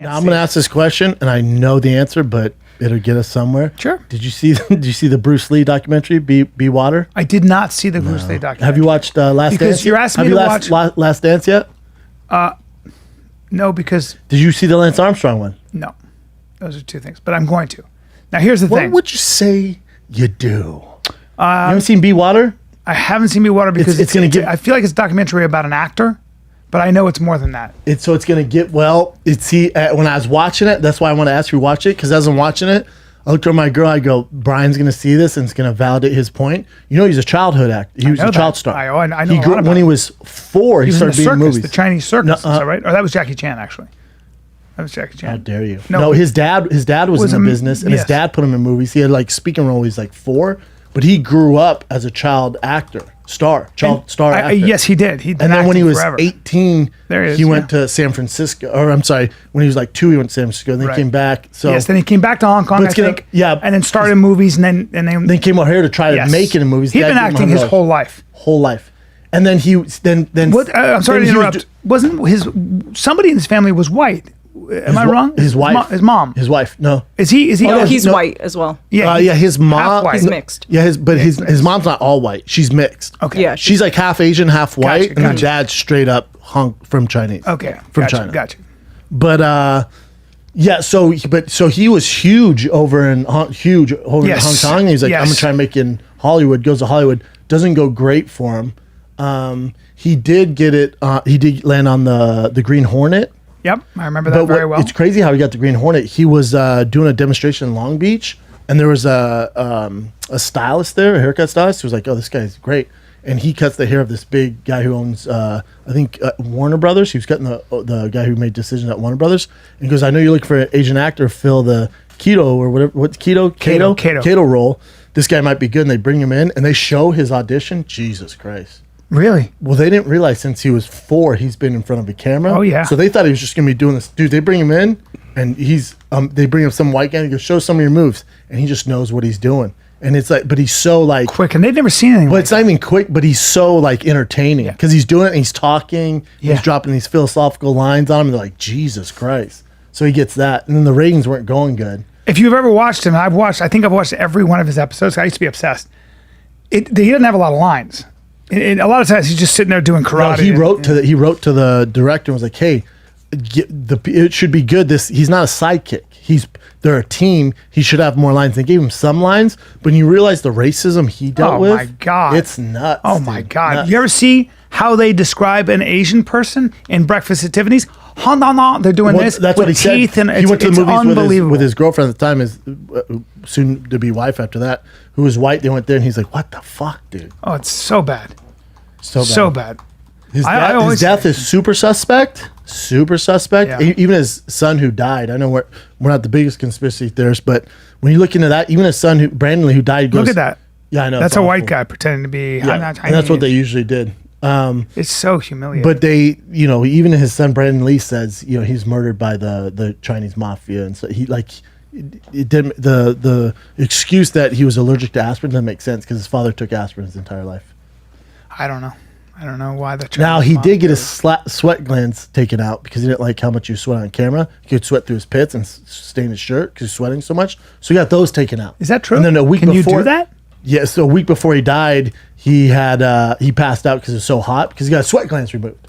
Now I'm going to ask this question, and I know the answer, but it'll get us somewhere. Sure. Did you see the Bruce Lee documentary, Be Water? I did not see the Bruce Lee documentary. Have you watched Last Dance? Because you're asking me to watch Last Dance yet? No, because Did you see the Lance Armstrong one? no, those are two things. But I'm going to. Now here's the What thing. would you say you do? You haven't seen Be Water? I haven't seen Me Water because It's gonna get- I feel like it's a documentary about an actor, but I know it's more than that. It's going to get, well, when I was watching it, that's why I want to ask you to watch it, because as I'm watching it, I looked at my girl, I go, Brian's going to see this and it's going to validate his point. You know, he's a childhood actor. He was a child star. I know He grew, a lot about when he it. was 4, he He was in the started being circus, movies. the Chinese circus, No, is that right? Or that was Jackie Chan, actually. That was Jackie Chan. How dare you? No, No, his dad was was in the a- business, and his yes. dad put him in movies. He had like speaking role. He's like 4, but he grew up as a child actor, star actor. Yes, he did. He did And then when he was forever. 18, There he is, he went yeah. to San Francisco. Or I'm sorry, when he was like 2, he went to San Francisco. And then Right. came back. So Yes, then he came back to Hong Kong, But I it's gonna- think. yeah. And then started movies, and then then came out here to try to make it in movies. He'd Dad been gave him acting his $100. whole life. whole life. And then he then What? I'm sorry to then he was interrupt. Wasn't his somebody in his family was white? Am I wrong? His wife. His mom. His wife. No. Is he? Oh, no, he's no. white as well. Yeah. Yeah, his mom. half white. He's mixed. Yeah, his mom's not all white. She's mixed. Okay. Yeah. She's like half Asian, half white, and her gotcha. dad's straight up from Chinese. Okay. From gotcha, China. Gotcha. But yeah, so he was huge over in Hong Yes. Kong. He's like, I'm gonna Yes. try and make it in Hollywood. Goes to Hollywood, doesn't go great for him. He did get it. He did land on the Green Hornet. Yep, I remember that But very well. it's crazy how he got the Green Hornet. He was doing a demonstration in Long Beach, and there was a stylist there, a haircut stylist, who was like, "Oh, this guy's great," and he cuts the hair of this big guy who owns, I think, Warner Brothers. He was cutting the guy who made decisions at Warner Brothers, and he goes, "I know you're looking for an Asian actor, fill the keto or whatever. What's keto? Cato role. This guy might be good." And they bring him in, and they show his audition. Jesus Christ. Really? Well, they didn't realize since he was 4, he's been in front of a camera. Oh, yeah. So they thought he was just gonna be doing this. Dude, they bring him in, and he's they bring him some white guy. And he goes, "Show some of your moves," and he just knows what he's doing. And it's like, but he's so like Quick, and they'd never seen anything But like it's not even quick. But he's so like entertaining Yeah. because he's doing it. And he's talking. Yeah. He's dropping these philosophical lines on him. And they're like, Jesus Christ. So he gets that, and then the ratings weren't going good. If you've ever watched him, I think I've watched every one of his episodes. I used to be obsessed. He doesn't have a lot of lines. A lot of times he's just sitting there doing No, karate. he wrote to the director and was like, "Hey, it should be good. He's not a sidekick. They're a team. He should have more lines." They gave him some lines, but when you realize the racism he dealt with, my God. it's nuts. Oh my dude. God! Nuts. You ever see how they describe an Asian person in Breakfast at Tiffany's? They're doing Well, this that's with what he teeth, said. and He went to it's the movies unbelievable. with his girlfriend at the time, his soon to be wife after that, who was white. They went there, and he's like, "What the fuck, dude? Oh, it's so bad, So bad." so bad. His, I always- his death is super suspect. Super suspect. Yeah. Even his son who died. I know we're not the biggest conspiracy theorists, but when you look into that, even his son, Brandon Lee, who died, goes, Look at that. Yeah, I know. That's it's a white awful. guy pretending to be. Yeah. I'm not And that's what they Chinese. usually did. It's so humiliating. But they, even his son Brandon Lee says, he's murdered by the Chinese mafia, and so he it didn't. The excuse that he was allergic to aspirin doesn't make sense because his father took aspirin his entire life. I don't know. I don't know why the. Now he did get his sweat glands taken out because he didn't like how much you sweat on camera. He could sweat through his pits and stain his shirt because he's sweating so much. So he got those taken out. Is that true? And then a week Can before, you do that? Yeah. So a week before he died, he passed out because it was so hot because he got sweat glands removed.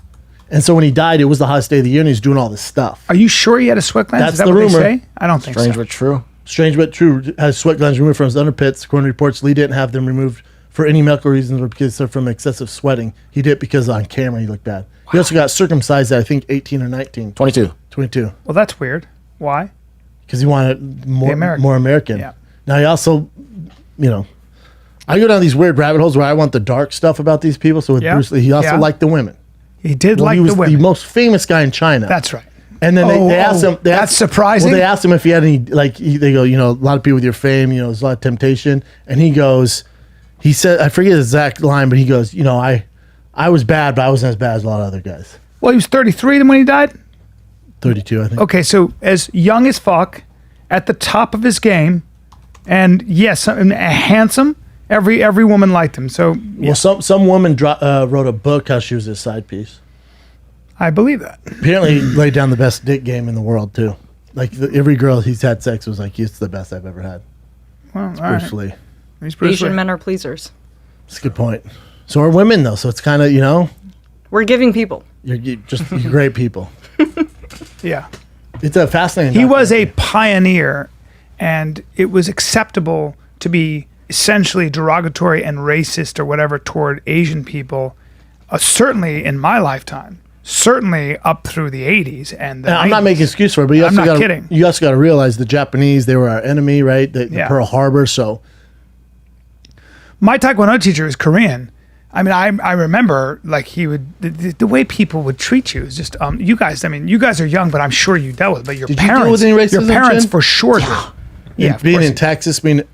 And so when he died, it was the hottest day of the year, and he was doing all this stuff. Are you sure he had a sweat glands? That's Is that the what rumor. they say? I don't think Strange so. but true. Strange but true. Has sweat glands removed from his underpits. According to reports, Lee didn't have them removed for any medical reasons or because they're from excessive sweating. He did it because on camera he looked bad. He also got circumcised at I think 18 or 19. 22. 22. Well, that's weird. Why? Because he wanted more American. Yeah. Now he also, I go down these weird rabbit holes where I want the dark stuff about these people. So with Yeah. Bruce Lee, he also Yeah. liked the women. He did Well, like he was the women. the most famous guy in China. That's right. And then they asked him. That's surprising. Well, they asked him if he had any, they go, a lot of people with your fame, there's a lot of temptation. And he said, I forget his exact line, but he goes, I was bad, but I wasn't as bad as a lot of other guys. Well, he was 33 then when he died. 32, I think. Okay, so as young as fuck, at the top of his game, and yes, and handsome. Every woman liked him. So Well, some woman wrote a book how she was his side piece. I believe that. Apparently, he laid down the best dick game in the world too. Like every girl he's had sex was like, it's the best I've ever had. Well, It's all Bruce right. Lee. He's Bruce Asian Lee. men are pleasers. That's a good point. So are women though. So it's kind of We're giving people. you're great people. Yeah. It's a fascinating. He was a pioneer, and it was acceptable to be essentially derogatory and racist or whatever toward Asian people, certainly in my lifetime, certainly up through the 80s. And the I'm not 90s. making excuse for it, but I'm not kidding. You also got to realize the Japanese, they were our enemy, right? The Yeah. Pearl Harbor. So My Taekwondo teacher is Korean. I mean, I remember like he would the way people would treat you is just you guys. I mean, you guys are young, but I'm sure you dealt with it. But your Did you parents, deal with any racism, your parents Jen? for sure did. Yeah, of being course in you did. Texas, being the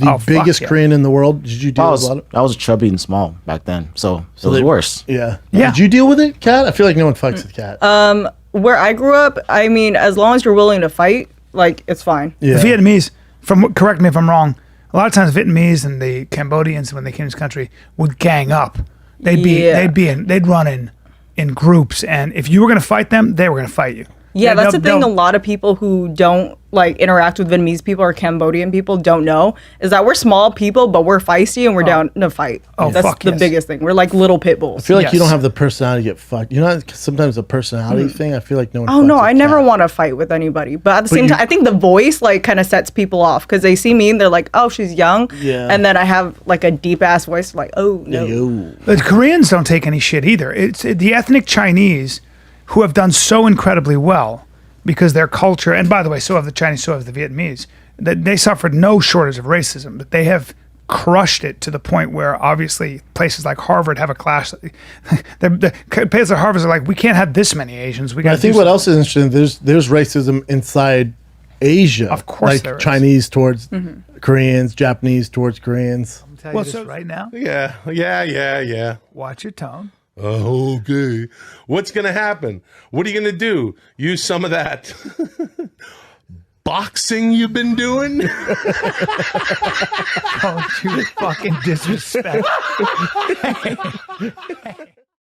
Oh, fuck biggest yeah. Korean in the world, did you deal with a lot of? I was chubby and small back then, so it was they- worse. Yeah. Yeah. Did you deal with it, Kat? I feel like no one fucks with Kat. Where I grew up, I mean, as long as you're willing to fight, like, it's fine. yeah. The Vietnamese, correct me if I'm wrong. A lot of times, Vietnamese and the Cambodians, when they came to this country, would gang up. They'd run in groups, and if you were going to fight them, they were going to fight you. Yeah, that's the thing. A they'll- lot of people who don't like interact with Vietnamese people or Cambodian people don't know is that we're small people, but we're feisty and we're down to fight. Oh, that's fuck the yes. biggest thing. We're like little pit I bulls. feel like you Yes. don't have the personality to get fucked. You know, sometimes a personality thing. I feel like no one. Oh fucks no, with I never Kat. want to fight with anybody. But at the same you- time, I think the voice like kind of sets people off because they see me and they're like, "Oh, she's young," Yeah. and then I have like a deep ass voice, like, "Oh no." Yo. The Koreans don't take any shit either. It's the ethnic Chinese who have done so incredibly well because their culture, and by the way, so have the Chinese, so have the Vietnamese, that they suffered no shortage of racism, but they have crushed it to the point where obviously places like Harvard have a class. The places like Harvard are like, we can't have this many Asians. We got. I think what else is interesting, there's racism inside Asia. Of course like there is. Chinese towards Koreans, Japanese towards Koreans. Well, so right now, Yeah. watch your tone. Okay. What's going to happen? What are you going to do? Use some of that boxing you've been doing? Don't you fucking disrespect.